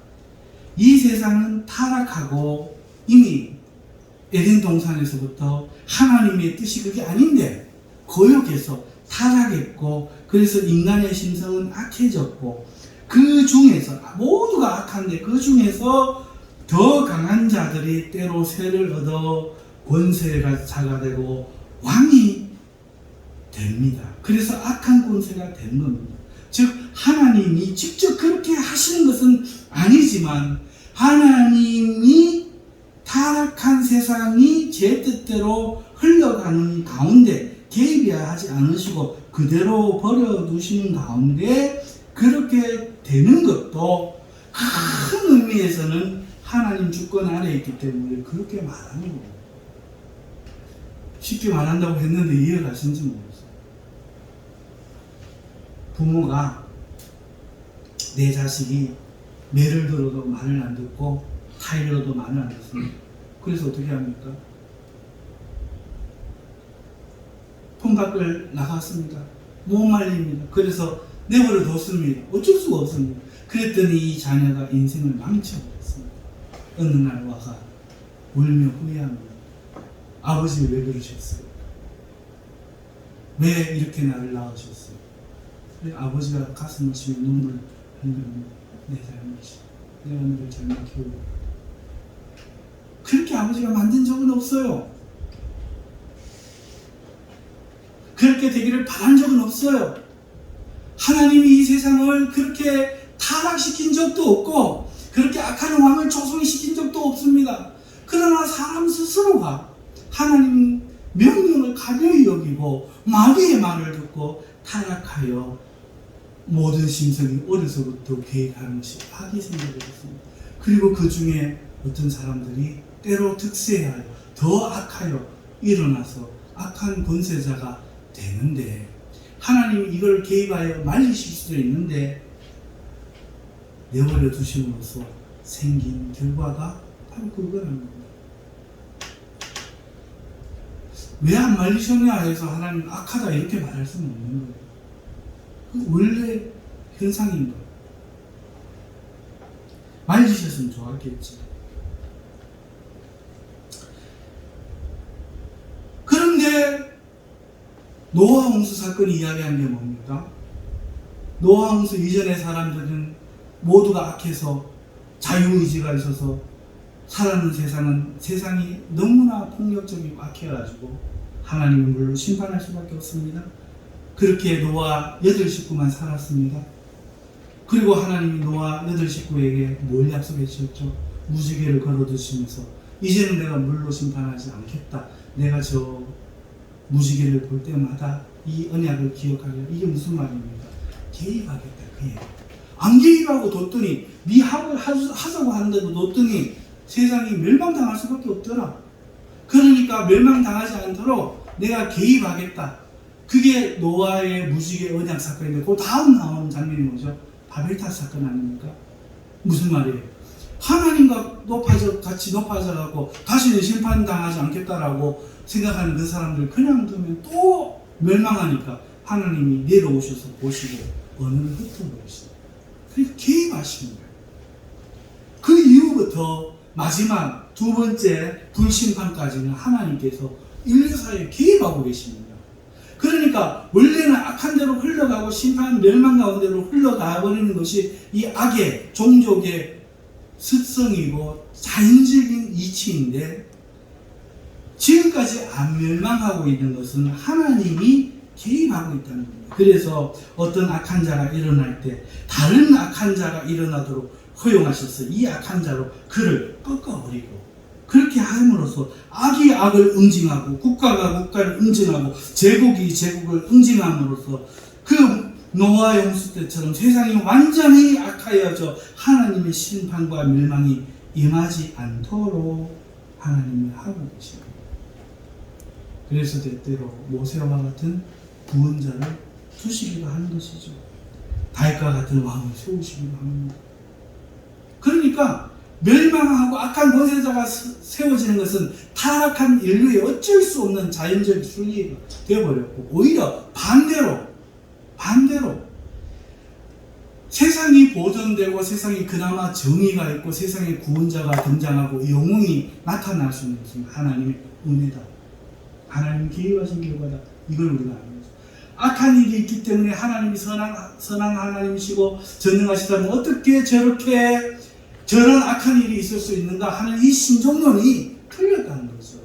이 세상은 타락하고 이미 에덴 동산에서부터 하나님의 뜻이 그게 아닌데 거역해서 타락했고, 그래서 인간의 심성은 악해졌고, 그 중에서 모두가 악한데 그 중에서 더 강한 자들이 때로 세를 얻어 권세자가 되고 왕이 됩니다. 그래서 악한 권세가 된 겁니다. 즉 하나님이 직접 그렇게 하시는 것은 아니지만, 하나님이 타락한 세상이 제 뜻대로 흘러가는 가운데 개입하지 않으시고 그대로 버려두시는 가운데 그렇게 되는 것도 큰 의미에서는 하나님 주권 아래에 있기 때문에 그렇게 말하는 거예요. 쉽게 말한다고 했는데 이해가 가신지 모르겠어요. 부모가 내 자식이 매를 들어도 말을 안 듣고 타이러도 말을 안 듣습니다. 그래서 어떻게 합니까? 폰 밖을 나갔습니다. 못 말립니다. 그래서 내버려 뒀습니다. 어쩔 수가 없습니다. 그랬더니 이 자녀가 인생을 망쳐버렸습니다. 어느 날 와가 울며 후회합니다. 아버지 왜 그러셨어요? 왜 이렇게 나를 낳으셨어요? 아버지가 가슴을 치며 눈물을 흘립니다. 내 잘못이. 내가 너를 잘못 키우고. 그렇게 아버지가 만든 적은 없어요. 그렇게 되기를 바란 적은 없어요. 하나님이 이 세상을 그렇게 타락시킨 적도 없고 그렇게 악한 왕을 조성시킨 적도 없습니다. 그러나 사람 스스로가 하나님 명령을 가벼이 여기고 마귀의 말을 듣고 타락하여 모든 심성이 어려서부터 계획하는 것이 악이 생겨버렸습니다. 그리고 그 중에 어떤 사람들이 때로 득세하여 더 악하여 일어나서 악한 권세자가 되는데, 하나님이 이걸 개입하여 말리실 수도 있는데 내버려 두심으로써 생긴 결과가 바로 그거라는 겁니다. 왜 안 말리셨냐 해서 하나님 악하다 이렇게 말할 수는 없는 거예요. 그 원래 현상인 거예요. 말리셨으면 좋았겠지. 그런데 노아 홍수 사건이 이야기하는 게 뭡니까? 노아 홍수 이전의 사람들은 모두가 악해서 자유의지가 있어서 살아가는 세상이 너무나 폭력적이고 악해가지고 하나님은 물론 심판할 수밖에 없습니다. 그렇게 노아 8식구만 살았습니다. 그리고 하나님이 노아 8식구에게 뭘 약속해 주셨죠? 무지개를 걸어두시면서 이제는 내가 물로 심판하지 않겠다. 내가 저 무지개를 볼 때마다 이 언약을 기억하려. 이게 무슨 말입니까? 개입하겠다 그 얘기. 안 개입하고 뒀더니 네 하자고 하는데도 뒀더니 세상이 멸망당할 수밖에 없더라. 그러니까 멸망당하지 않도록 내가 개입하겠다. 그게 노아의 무지개 언약 사건인데 그 다음 나오는 장면이 뭐죠? 바벨탑 사건 아닙니까? 무슨 말이에요? 하나님과 같이 높아져가고 다시는 심판당하지 않겠다라고 생각하는 그 사람들 그냥 두면 또 멸망하니까 하나님이 내려오셔서 보시고 언어를 흩어버리시다. 그래서 개입하시는 거예요. 그 이후부터 마지막 두 번째 불심판까지는 하나님께서 인류사에 개입하고 계십니다. 그러니까 원래는 악한 대로 흘러가고 심판 멸망 가운데로 흘러가 버리는 것이 이 악의 종족의 습성이고 자연적인 이치인데 지금까지 안 멸망하고 있는 것은 하나님이 개입하고 있다는 겁니다. 그래서 어떤 악한 자가 일어날 때 다른 악한 자가 일어나도록 허용하셔서 이 악한 자로 그를 꺾어버리고 그렇게 함으로써 악이 악을 응징하고 국가가 국가를 응징하고 제국이 제국을 응징함으로써 그 노아 홍수 때처럼 세상이 완전히 악하여져 하나님의 심판과 멸망이 임하지 않도록 하나님이 하고 계십니다. 그래서 때때로 모세와 같은 구원자를 두시기도 하는 것이죠. 다윗과 같은 왕을 세우시기도 합니다. 그러니까 멸망하고 악한 권세자가 세워지는 것은 타락한 인류의 어쩔 수 없는 자연적 순리가 되어버렸고 오히려 반대로 세상이 보존되고 세상에 그나마 정의가 있고 세상에 구원자가 등장하고 영웅이 나타날 수 있는 것은 하나님의 은혜다. 하나님 개입하신 결과다. 이걸 우리가 알는 거죠. 악한 일이 있기 때문에 하나님이 선한 하나님이시고 전능하시다면 어떻게 저런 악한 일이 있을 수 있는가 하는 이 신종론이 틀렸다는 거죠.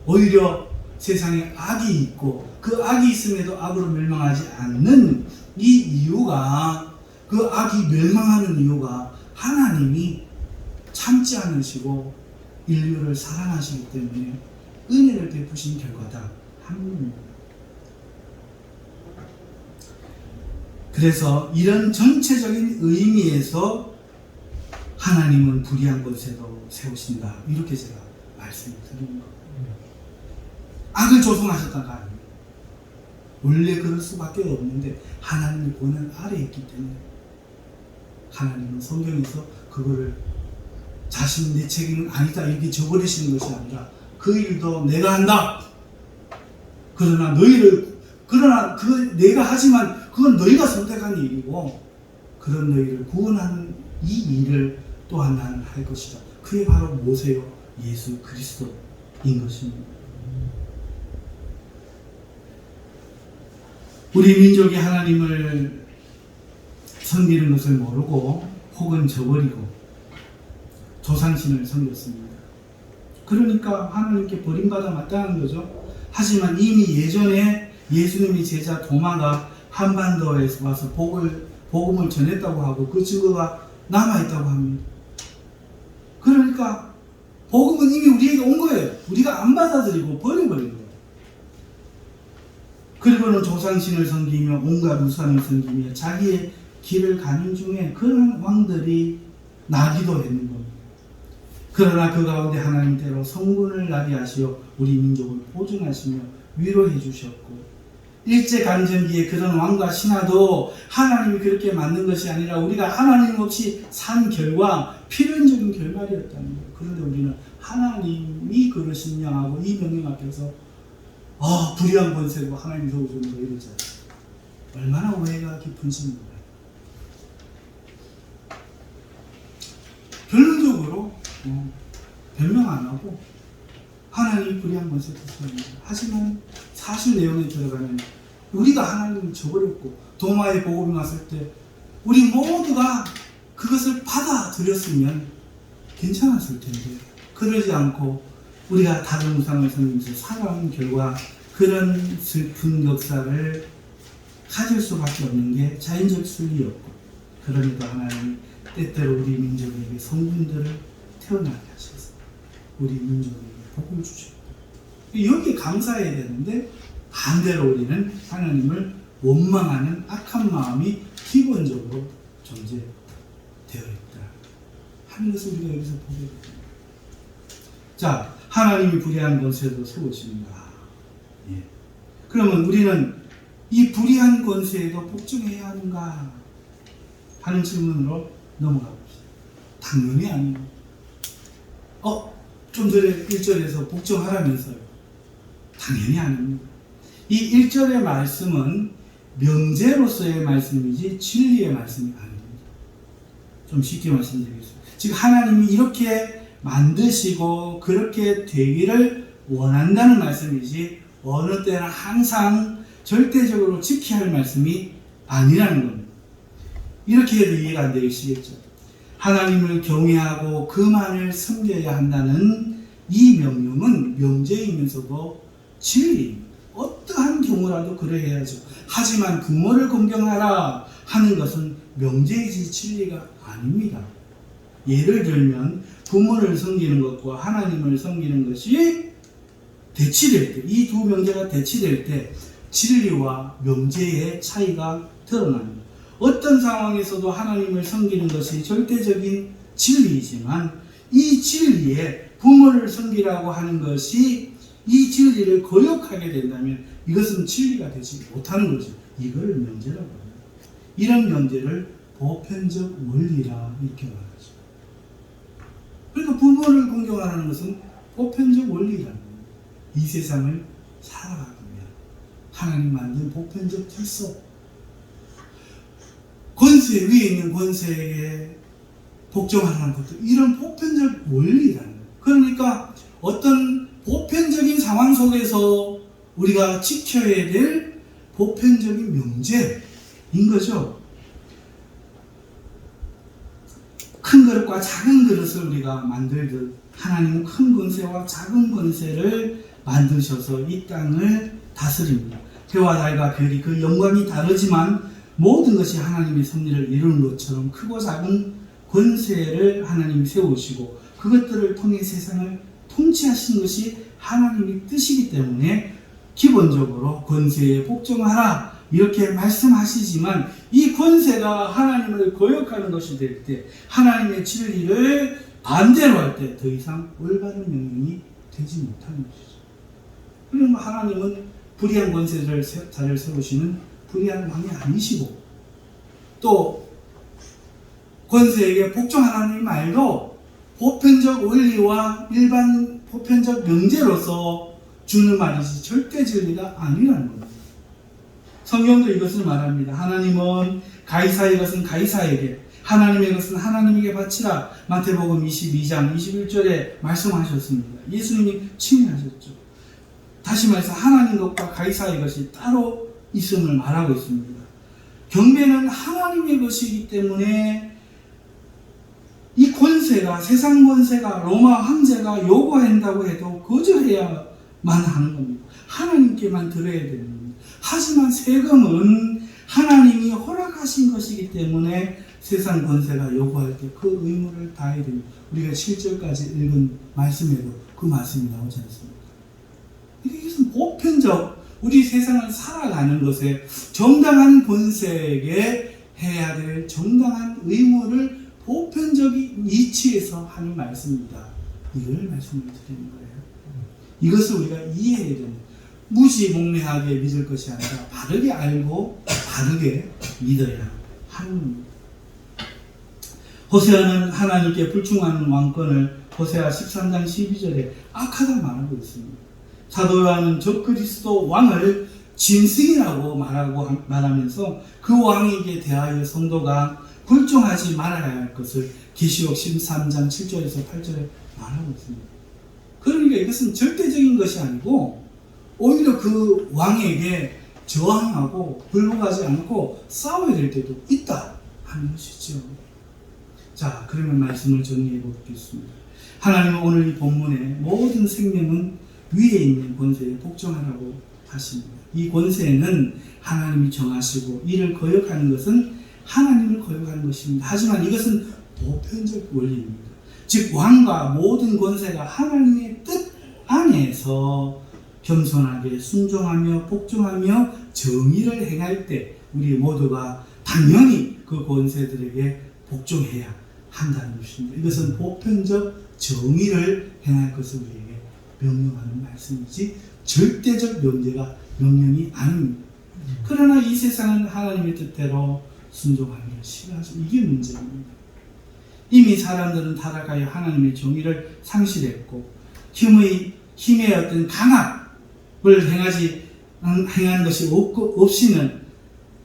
오히려 세상에 악이 있고 그 악이 있음에도 악으로 멸망하지 않는 이 이유가 그 악이 멸망하는 이유가 하나님이 참지 않으시고 인류를 사랑하시기 때문에 은혜를 베푸신 결과다 하는 겁니다. 그래서 이런 전체적인 의미에서 하나님은 불의한 권세도 세우신다. 이렇게 제가 말씀을 드리는 겁니다. 악을 조성하셨다가 아닙니다. 원래 그럴 수밖에 없는데 하나님의 권한 아래에 있기 때문에 하나님은 성경에서 그거를 자신 내 책임은 아니다 이렇게 저버리시는 것이 아니라 그 일도 내가 한다. 그러나 내가 하지만 그건 너희가 선택한 일이고 그런 너희를 구원하는 이 일을 또한 나는 할 것이다. 그게 바로 모세요 예수 그리스도인 것입니다. 우리 민족이 하나님을 섬기는 것을 모르고 혹은 저버리고 조상신을 섬겼습니다. 그러니까 하나님께 버림받아 마땅한 거죠. 하지만 이미 예전에 예수님이 제자 도마가 한반도에서 와서 복음을 전했다고 하고 그 증거가 남아있다고 합니다. 그러니까 복음은 이미 우리에게 온 거예요. 우리가 안 받아들이고 버려버린 거예요. 그리고는 조상신을 섬기며 온갖 우상을 섬기며 자기의 길을 가는 중에 그런 왕들이 나기도 했는 겁니다. 그러나 그 가운데 하나님께로 성군을 나게 하시어 우리 민족을 보존하시며 위로해 주셨고 일제강점기에 그런 왕과 신하도 하나님이 그렇게 만든 것이 아니라 우리가 하나님 없이 산 결과 필연적인 결말이었다는 거예요. 그런데 우리는 하나님이 그러신 명하고 이 명령 앞에서 불의한 권세고 하나님 세우셔서 이러잖아요. 얼마나 오해가 깊은지 몰라요. 결론적으로 변명 안 하고 하나님이 불의한 권세 됐습니다. 하지만 사실 내용에 들어가면 우리가 하나님을 저버렸고 도마의 복음이 왔을 때 우리 모두가 그것을 받아들였으면 괜찮았을 텐데 그러지 않고 우리가 다른 우상을 섬기면서 살아온 결과 그런 슬픈 역사를 가질 수밖에 없는 게 자연적 순리였고 그럼에도 하나님이 때때로 우리 민족에게 성군들을 태어나게 하셔서 우리 민족에게 복을 주셨고 여기에 감사해야 되는데 반대로 우리는 하나님을 원망하는 악한 마음이 기본적으로 존재되어 있다 하는 것을 우리가 여기서 보게 됩니다. 자, 하나님이 불의한 권세도 세우십니다. 예. 그러면 우리는 이 불의한 권세에도 복종해야 하는가 하는 질문으로 넘어가 봅시다. 당연히 아닙니다. 좀 전에 1절에서 복종하라면서요. 당연히 아닙니다. 이 1절의 말씀은 명제로서의 말씀이지 진리의 말씀이 아닙니다. 좀 쉽게 말씀드리겠습니다. 즉 하나님이 이렇게 만드시고 그렇게 되기를 원한다는 말씀이지 어느 때나 항상 절대적으로 지켜야 할 말씀이 아니라는 겁니다. 이렇게 해도 이해가 안 되시겠죠. 하나님을 경외하고 그만을 섬겨야 한다는 이 명령은 명제이면서도 진리입니다. 어떠한 경우라도 그래야죠. 하지만 부모를 공경하라 하는 것은 명제이지 진리가 아닙니다. 예를 들면 부모를 섬기는 것과 하나님을 섬기는 것이 대치될 때, 이 두 명제가 대치될 때 진리와 명제의 차이가 드러납니다. 어떤 상황에서도 하나님을 섬기는 것이 절대적인 진리이지만 이 진리에 부모를 섬기라고 하는 것이 이 진리를 거역하게 된다면 이것은 진리가 되지 못하는 거죠. 이걸 명제라고 합니다. 이런 명제를 보편적 원리라 이렇게 말하죠. 그러니까 부모를 공경하는 것은 보편적 원리라는 겁니다. 이 세상을 살아가기 위한 하나님 만든 보편적 질서, 권세 위에 있는 권세에게 복종하는 것도 이런 보편적 원리라는 거예요. 그러니까 어떤 보편적인 상황 속에서 우리가 지켜야 될 보편적인 명제인 거죠. 큰 그릇과 작은 그릇을 우리가 만들듯 하나님은 큰 권세와 작은 권세를 만드셔서 이 땅을 다스립니다. 해와 달과 별이 그 영광이 다르지만 모든 것이 하나님의 섭리를 이루는 것처럼 크고 작은 권세를 하나님이 세우시고 그것들을 통해 세상을 통치하시는 것이 하나님의 뜻이기 때문에 기본적으로 권세에 복종하라 이렇게 말씀하시지만 이 권세가 하나님을 거역하는 것이 될 때 하나님의 진리를 반대로 할 때 더 이상 올바른 명령이 되지 못하는 것이죠. 그러면 하나님은 불의한 권세를 자를 세우시는 불의한 왕이 아니시고 또 권세에게 복종하라는 말도 보편적 원리와 일반 보편적 명제로서 주는 말이지 절대 진리가 아니라는 겁니다. 성경도 이것을 말합니다. 하나님은 가이사의 것은 가이사에게 하나님의 것은 하나님에게 바치라. 마태복음 22장 21절에 말씀하셨습니다. 예수님이 칭의하셨죠. 다시 말해서 하나님 것과 가이사의 것이 따로 있음을 말하고 있습니다. 경배는 하나님의 것이기 때문에 이 권세가 세상 권세가 로마 황제가 요구한다고 해도 거절해야만 하는 겁니다. 하나님께만 드려야 됩니다. 하지만 세금은 하나님이 허락하신 것이기 때문에 세상 권세가 요구할 때 그 의무를 다해야 됩니다. 우리가 7절까지 읽은 말씀에도 그 말씀이 나오지 않습니까? 이것은 보편적 우리 세상을 살아가는 것에 정당한 권세에게 해야 될 정당한 의무를 보편적인 이치에서 하는 말씀입니다. 이걸 말씀을 드리는 거예요. 이것을 우리가 이해해야 됩니다. 무시몽매하게 믿을 것이 아니라 바르게 알고 바르게 믿어야 하는 겁니다. 호세아는 하나님께 불충하는 왕권을 호세아 13장 12절에 악하다 말하고 있습니다. 사도 요한은 적그리스도 왕을 짐승이라고 말하면서 그 왕에게 대하여 성도가 불종하지 말아야 할 것을 계시록 13장 7절에서 8절에 말하고 있습니다. 그러니까 이것은 절대적인 것이 아니고 오히려 그 왕에게 저항하고 불복하지 않고 싸워야 될 때도 있다 하는 것이죠. 자, 그러면 말씀을 정리해 보겠습니다. 하나님은 오늘 이 본문에 모든 생명은 위에 있는 권세에 복종하라고 하십니다. 이 권세는 하나님이 정하시고 이를 거역하는 것은 하나님을 거역하는 것입니다. 하지만 이것은 보편적 원리입니다. 즉 왕과 모든 권세가 하나님의 뜻 안에서 겸손하게 순종하며 복종하며 정의를 행할 때 우리 모두가 당연히 그 권세들에게 복종해야 한다는 것입니다. 이것은 보편적 정의를 행할 것을 우리에게 명령하는 말씀이지 절대적 명령이 아닙니다. 그러나 이 세상은 하나님의 뜻대로 순종하기를 싫어하죠. 이게 문제입니다. 이미 사람들은 타락하여 하나님의 정의를 상실했고 힘의 어떤 강압을 행한 것이 없이는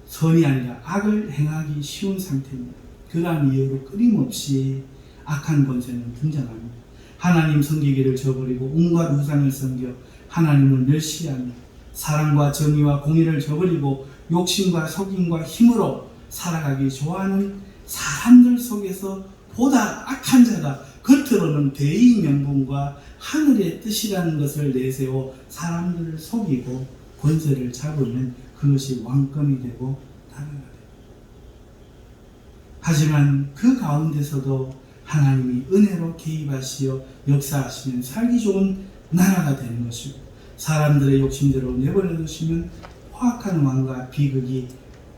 선이 아니라 악을 행하기 쉬운 상태입니다. 그러한 이유로 끊임없이 악한 권세는 등장합니다. 하나님 섬기기를 저버리고 온갖 우상을 섬겨 하나님을 멸시하며 사랑과 정의와 공의를 저버리고 욕심과 속임과 힘으로 살아가기 좋아하는 사람들 속에서 보다 악한 자가 겉으로는 대의 명분과 하늘의 뜻이라는 것을 내세워 사람들을 속이고 권세를 잡으면 그것이 왕권이 되고 나라가 됩니다. 하지만 그 가운데서도 하나님이 은혜로 개입하시어 역사하시면 살기 좋은 나라가 되는 것이고 사람들의 욕심대로 내버려 두시면 포악한 왕과 비극이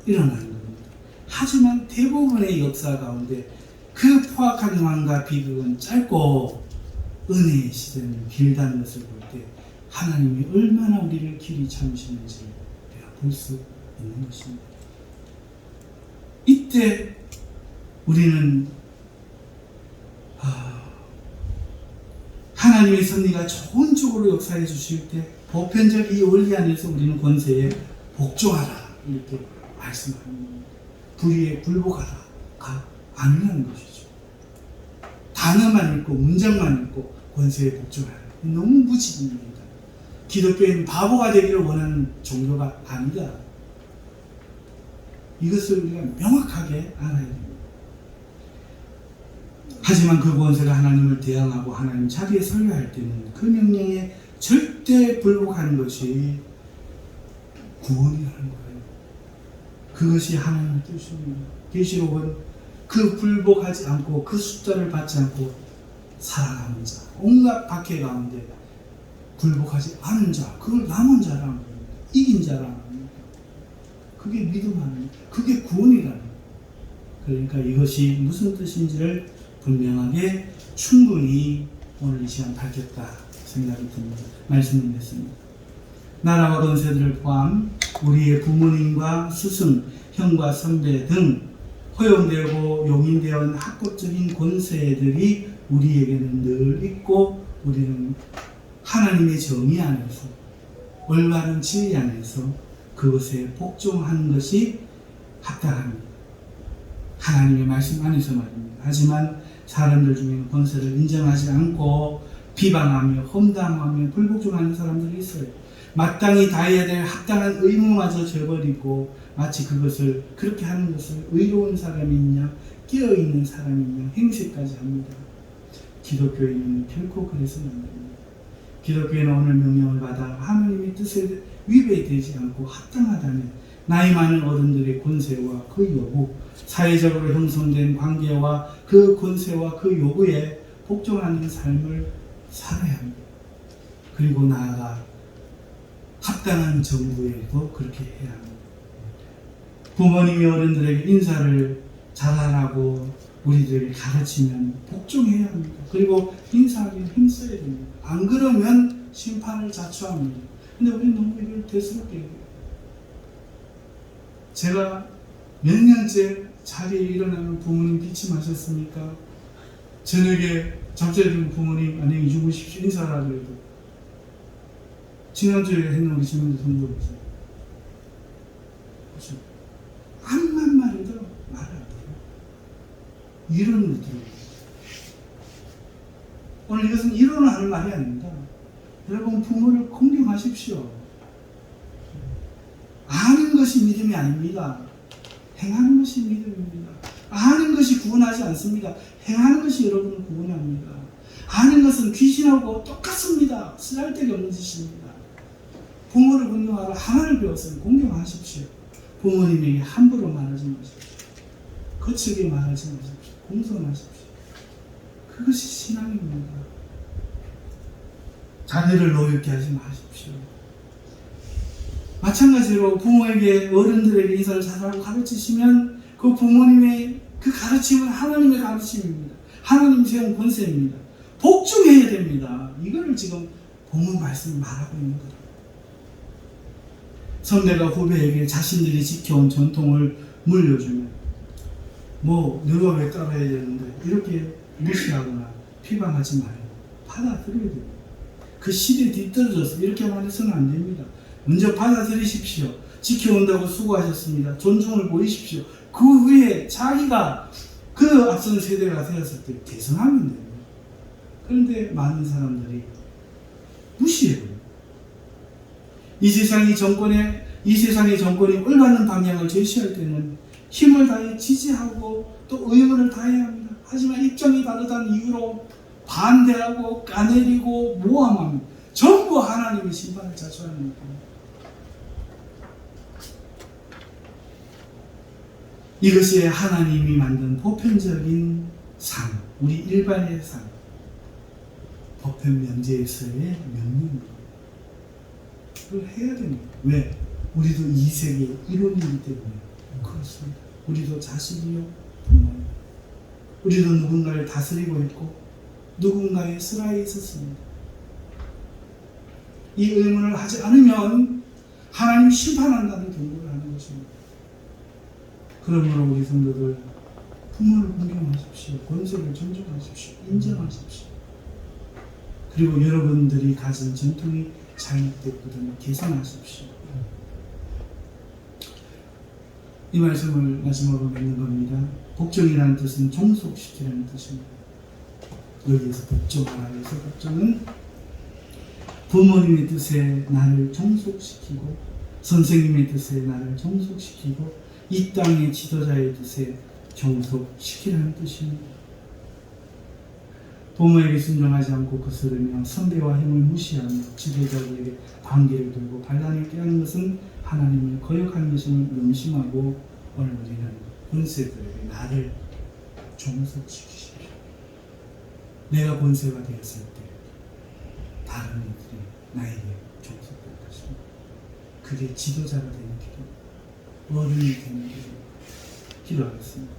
일어나는 겁니다. 하지만 대부분의 역사 가운데 그 포악한 왕과 비극은 짧고 은혜의 시대는 길다는 것을 볼 때 하나님이 얼마나 우리를 길이 참으시는지 우리가 볼 수 있는 것입니다. 이때 우리는 하나님의 섭리가 좋은 쪽으로 역사해 주실 때 보편적 이 원리 안에서 우리는 권세에 복종하라 이렇게 말씀합니다. 불의에 굴복하라가 아니라는 것이죠. 단어만 읽고 문장만 읽고 권세에 복종하라. 너무 무지입니다. 기독교인 바보가 되기를 원하는 종교가 아니다. 이것을 우리가 명확하게 알아야 됩니다. 하지만 그 권세가 하나님을 대항하고 하나님 자리에 서야 할 때는 그 명령에 절대 불복하는 것이 구원이라는 거예요. 그것이 하나님의 뜻입니다. 계시록은 그 불복하지 않고 그 숫자를 받지 않고 살아가는 자, 온갖 박해 가운데 굴복하지 않은 자, 그걸 남은 자라는 겁니다. 이긴 자라는 겁니다. 그게 믿음 아닙니까? 그게 구원이라는 겁니다. 그러니까 이것이 무슨 뜻인지를 분명하게 충분히 오늘 이 시간 밝혔다 생각이 듭니다. 말씀드렸습니다. 나라와 권세들을 포함 우리의 부모님과 스승, 형과 선배 등 허용되고 용인되어 합법적인 권세들이 우리에게는 늘 있고 우리는 하나님의 정의 안에서 올바른 진리 안에서 그것에 복종하는 것이 합당합니다. 하나님의 말씀 안에서 말입니다. 하지만 사람들 중에는 권세를 인정하지 않고 비방하며 험담하며 불복종하는 사람들이 있어요. 마땅히 다해야 될 합당한 의무마저 저버리고 마치 그것을 그렇게 하는 것을 의로운 사람이냐 깨어있는 사람이냐 행세까지 합니다. 기독교인은 결코 그래서는 안 됩니다. 기독교인은 오늘 명령을 받아 하나님의 뜻에 위배되지 않고 합당하다면 나이 많은 어른들의 권세와 그 요구, 사회적으로 형성된 관계와 그 권세와 그 요구에 복종하는 삶을 살아야 합니다. 그리고 나아가 합당한 정부에도 그렇게 해야 합니다. 부모님이 어른들에게 인사를 잘하라고 우리들에게 가르치면 복종해야 합니다. 그리고 인사하기 힘써야 됩니다. 안 그러면 심판을 자초합니다. 근데 우리는 너무 이걸 대수롭게 해요. 제가 몇 년째 자리에 일어나는 부모님 기침하셨습니까? 저녁에 잠자리는 부모님 안녕히 주무십시오 인사하라 그래도 지난주에 했는 우리 지문도 손들어보세요. 그렇죠? 암만 말해도 말 안 돼요. 이론을 들어요. 오늘 이것은 이론을 하는 말이 아닙니다. 여러분 부모를 공경하십시오. 아는 것이 믿음이 아닙니다. 행하는 것이 믿음입니다. 아는 것이 구원하지 않습니다. 행하는 것이 여러분을 구원합니다. 아는 것은 귀신하고 똑같습니다. 쓰잘데기 없는 짓입니다. 부모를 공경하라 하나를 배웠으면 공경하십시오. 부모님에게 함부로 말하지 마십시오. 거칠게 말하지 마십시오. 공손하십시오. 그것이 신앙입니다. 자녀를 노엽게 하지 마십시오. 마찬가지로 부모에게 어른들에게 인사를 잘하고 가르치시면 그 부모님의 그 가르침은 하나님의 가르침입니다. 하나님 세운 권세입니다. 복종해야 됩니다. 이거를 지금 본문 말씀이 말하고 있는 거다. 선배가 후배에게 자신들이 지켜온 전통을 물려주면 뭐 너가 왜 따라야 되는데 이렇게 무시하거나 비방하지 말고 받아들여야 됩니다. 그 시대에 뒤떨어져서 이렇게 말해서는 안 됩니다. 먼저 받아들이십시오. 지켜온다고 수고하셨습니다. 존중을 보이십시오. 그 후에 자기가 그 앞선 세대가 되었을 때 개선하면 됩니다. 그런데 많은 사람들이 무시해요. 이 세상의 정권이 올바른 방향을 제시할 때는 힘을 다해 지지하고 또 의논을 다해야 합니다. 하지만 입장이 다르다는 이유로 반대하고 까내리고 모함하면 전부 하나님의 심판을 자초하는 겁니다. 이것이 하나님이 만든 보편적인 삶, 우리 일반의 삶, 보편 면제에서의 명령입니다. 그걸 해야 됩니다. 왜? 우리도 이 세계의 일원이기 때문에 그렇습니다. 우리도 자식이요 부모요. 우리도 누군가를 다스리고 있고 누군가의 슬하에 있었습니다. 이 의문을 하지 않으면 하나님 심판한다는 경고를 하는 것입니다. 그러므로 우리 성도들 부모를 존경하십시오. 권세를 존중하십시오. 인정하십시오. 그리고 여러분들이 가진 전통이 잘못됐거든요. 개선하십시오. 이 말씀을 마지막으로 맺는 겁니다. 복종이라는 뜻은 종속시키라는 뜻입니다. 여기에서 복종하라 해서 복종은 부모님의 뜻에 나를 종속시키고 선생님의 뜻에 나를 종속시키고 이 땅의 지도자의 뜻에 종속시키라는 뜻입니다. 부모에게 순종하지 않고 거스르며 선배와 힘을 무시하며 지도자들에게 반기를 들고 반란을 깨하는 것은 하나님을 거역하는 것임을 명심하고 오늘 우리는 권세들에게 나를 종속시키십시오. 내가 권세가 되었을 때 다른 이들이 나에게 종속될 것입니다. 그게 지도자가 되는 길, 어른이 되는 길입니다. 기도하겠습니다.